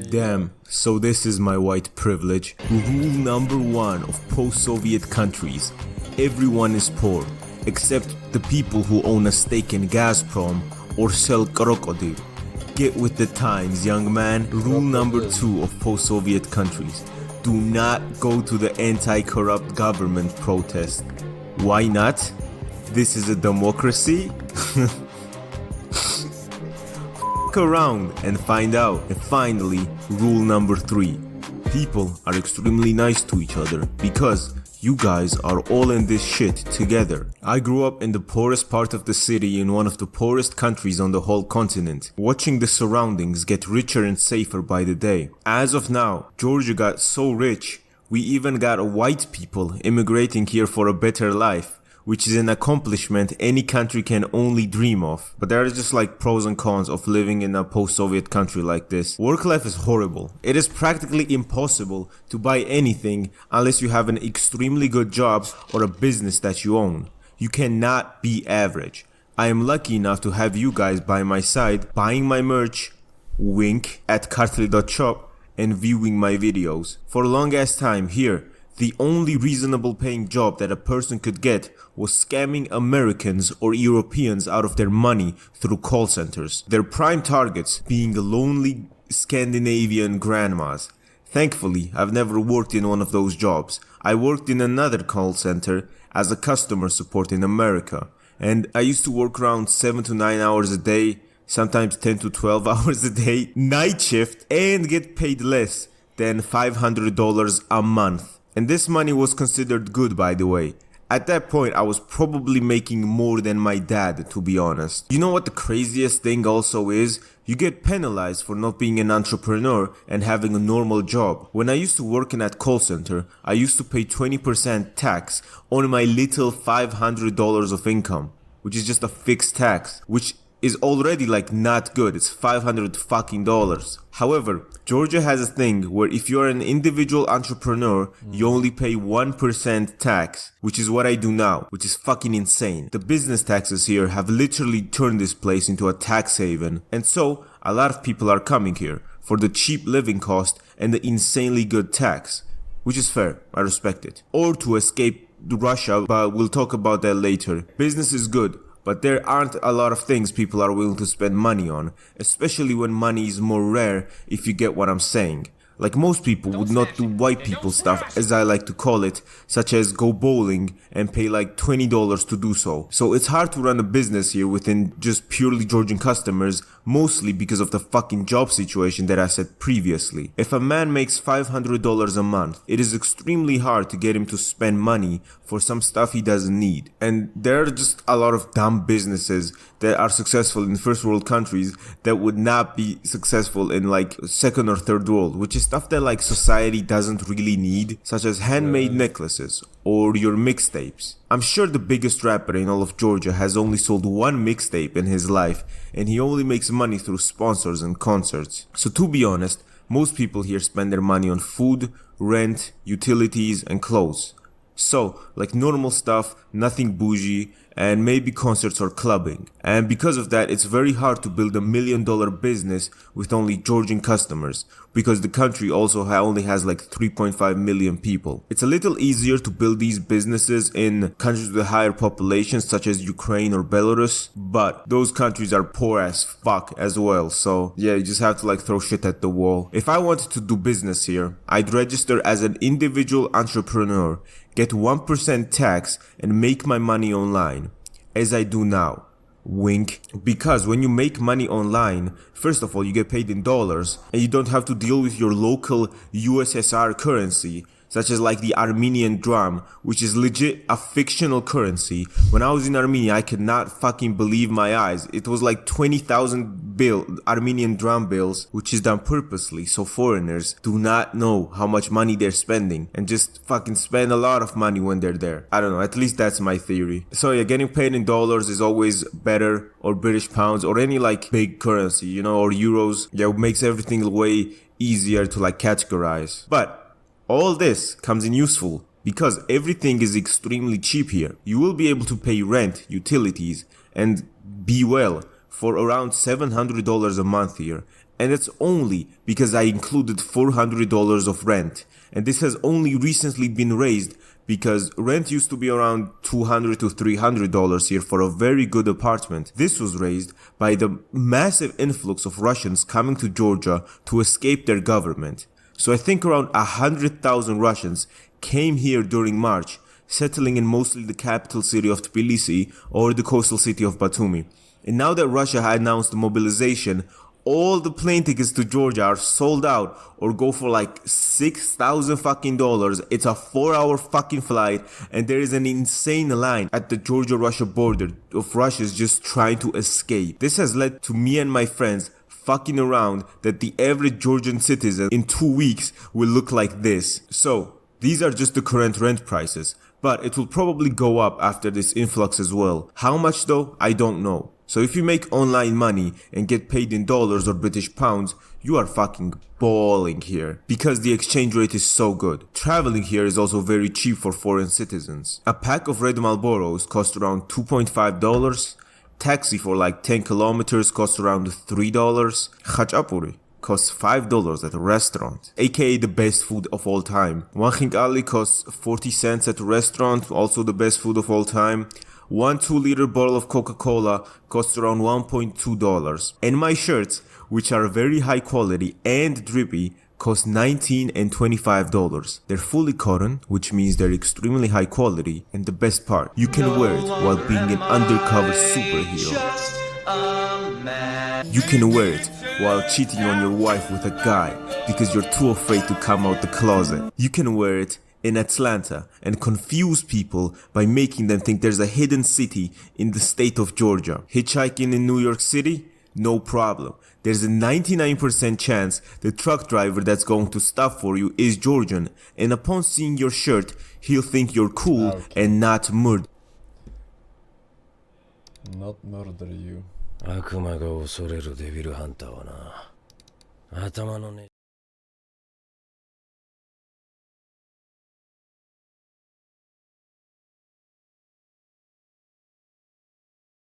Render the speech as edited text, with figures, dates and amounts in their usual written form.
Damn, so this is my white privilege. Rule number one of post-Soviet countries. Everyone is poor, except the people who own a stake in Gazprom or sell crocodile. Get with the times, young man. Rule number two of post-Soviet countries. Do not go to the anti-corrupt government protest. Why not? This is a democracy? Around and find out. And finally, rule number three. People are extremely nice to each other because you guys are all in this shit together. I grew up in the poorest part of the city in one of the poorest countries on the whole continent, watching the surroundings get richer and safer by the day. As of now, Georgia got so rich, we even got white people immigrating here for a better life, which is an accomplishment any country can only dream of. But there are just like pros and cons of living in a post-Soviet country like this. Work life is horrible. It is practically impossible to buy anything unless you have an extremely good job or a business that you own. You cannot be average. I am lucky enough to have you guys by my side, buying my merch, wink, at kartli.shop and viewing my videos. For a long ass time here, the only reasonable paying job that a person could get was scamming Americans or Europeans out of their money through call centers. Their prime targets being lonely Scandinavian grandmas. Thankfully, I've never worked in one of those jobs. I worked in another call center as a customer support in America. And I used to work around 7 to 9 hours a day, sometimes 10 to 12 hours a day, night shift, and get paid less than $500 a month. And this money was considered good, by the way. At that point, I was probably making more than my dad, to be honest. You know what the craziest thing also is? You get penalized for not being an entrepreneur and having a normal job. When I used to work in that call center, I used to pay 20% tax on my little $500 of income, which is just a fixed tax, which is already like not good. It's $500 fucking dollars. However, Georgia has a thing where if you're an individual entrepreneur, you only pay 1% tax, which is what I do now, which is fucking insane. The business taxes here have literally turned this place into a tax haven. And so, a lot of people are coming here for the cheap living cost and the insanely good tax, which is fair. I respect it. Or to escape Russia, but we'll talk about that later. Business is good, but there aren't a lot of things people are willing to spend money on, especially when money is more rare, if you get what I'm saying. Like most people would not do white people stuff, as I like to call it, such as go bowling and pay like $20 to do so. So it's hard to run a business here within just purely Georgian customers, mostly because of the fucking job situation that I said previously. If a man makes $500 a month, it is extremely hard to get him to spend money for some stuff he doesn't need. And there are just a lot of dumb businesses that are successful in first world countries that would not be successful in like second or third world, which is stuff that like society doesn't really need, such as handmade necklaces or your mixtapes. I'm sure the biggest rapper in all of Georgia has only sold one mixtape in his life, and he only makes money through sponsors and concerts. So to be honest, most people here spend their money on food, rent, utilities and clothes. So, like normal stuff, nothing bougie, and maybe concerts or clubbing. And because of that, it's very hard to build $1 million business with only Georgian customers, because the country also only has like 3.5 million people. It's a little easier to build these businesses in countries with higher populations such as Ukraine or Belarus, but those countries are poor as fuck as well. So yeah, you just have to like throw shit at the wall. If I wanted to do business here, I'd register as an individual entrepreneur, get 1% tax and make my money online, as I do now. Wink. Because when you make money online, first of all, you get paid in dollars and you don't have to deal with your local USSR currency, such as like the Armenian dram, which is legit a fictional currency. When I was in Armenia, I could not fucking believe my eyes. It was like 20,000 Armenian dram bills, which is done purposely so foreigners do not know how much money they're spending and just fucking spend a lot of money when they're there. I don't know, at least that's my theory. So yeah, getting paid in dollars is always better, or British pounds, or any like big currency, you know, or euros. Yeah, it makes everything way easier to like categorize. But all this comes in useful because everything is extremely cheap here. You will be able to pay rent, utilities, and be well for around $700 a month here. And it's only because I included $400 of rent. And this has only recently been raised because rent used to be around $200 to $300 here for a very good apartment. This was raised by the massive influx of Russians coming to Georgia to escape their government. So I think around 100,000 Russians came here during March, settling in mostly the capital city of Tbilisi or the coastal city of Batumi. And now that Russia had announced mobilization, all the plane tickets to Georgia are sold out or go for like $6,000 fucking dollars. It's a 4-hour fucking flight and there is an insane line at the Georgia-Russia border of Russians just trying to escape. This has led to me and my friends fucking around that the average Georgian citizen in 2 weeks will look like this. So, these are just the current rent prices, but it will probably go up after this influx as well. How much though? I don't know. So if you make online money and get paid in dollars or British pounds, you are fucking balling here because the exchange rate is so good. Traveling here is also very cheap for foreign citizens. A pack of red Marlboros costs around $2.5. Taxi for like 10 kilometers costs around $3. Khachapuri costs $5 at a restaurant, aka the best food of all time. One Khingali costs 40 cents at a restaurant, also the best food of all time. One 2-liter bottle of Coca-Cola costs around $1.2. And my shirts, which are very high quality and drippy, cost $19 and $25. They're fully cotton, which means they're extremely high quality, and the best part, you can wear it while being an undercover superhero. You can wear it while cheating on your wife with a guy because you're too afraid to come out the closet. You can wear it in Atlanta and confuse people by making them think there's a hidden city in the state of Georgia. Hitchhiking in New York City? No problem. There's a 99% chance the truck driver that's going to stop for you is Georgian, and upon seeing your shirt, he'll think you're cool and not murder. Not murder you.